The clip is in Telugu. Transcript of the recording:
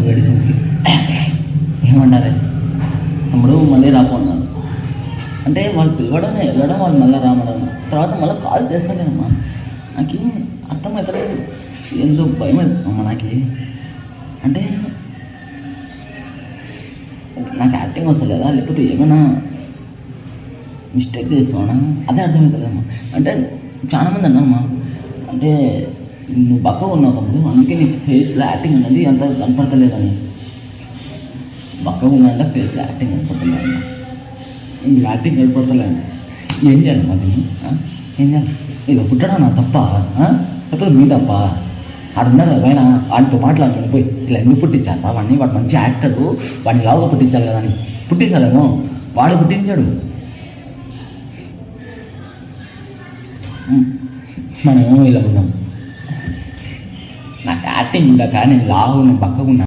మెడిసిన్స్కి. ఏమన్నారే తమ్ముడు మళ్ళీ రాకున్నాను అంటే వాళ్ళు పిలవడమే వెళ్ళడం, వాళ్ళు మళ్ళీ రావడం, తర్వాత మళ్ళీ కాల్ చేస్తానేమ్మా. నాకు అర్థమవుతలేదు, ఏందో భయం అవుతుందమ్మా నాకు. అంటే నాకు యాక్టింగ్ వస్తుంది కదా, లేకపోతే ఏమైనా మిస్టేక్ చేస్తానా అదే అర్థమవుతుందమ్మా. అంటే చాలామంది అన్నారమ్మా, అంటే నువ్వు బక్కగా ఉన్నావు తమ్ముడు, అందుకే నీ ఫేస్లో యాక్టింగ్ అనేది అంత కనపడతలేదని. బక్కగా ఉన్నా అంటే ఫేస్లో యాక్టింగ్ కనపడతలేదమ్మా. యాక్టింగ్ కనపడతలేదు, ఏం చేయాలి మరి? ఏం చేయాలి? ఇది పుట్టడా నా తప్ప? లేకపోతే మీ తప్ప? ఆడున్నారు కదా పైన, వాడితో మాట్లాడుతుంది పోయి ఇలా ఎందుకు పుట్టించాలి వాడిని? వాడు మంచి యాక్టరు, వాడిని లావుగా పుట్టించాలి కదా అని పుట్టించాలేమో. వాడు పుట్టించాడు, మనమేమో ఇలా ఉన్నాం. నాకు యాక్టింగ్ ఉండక నేను లావు, నేను పక్కకున్నా.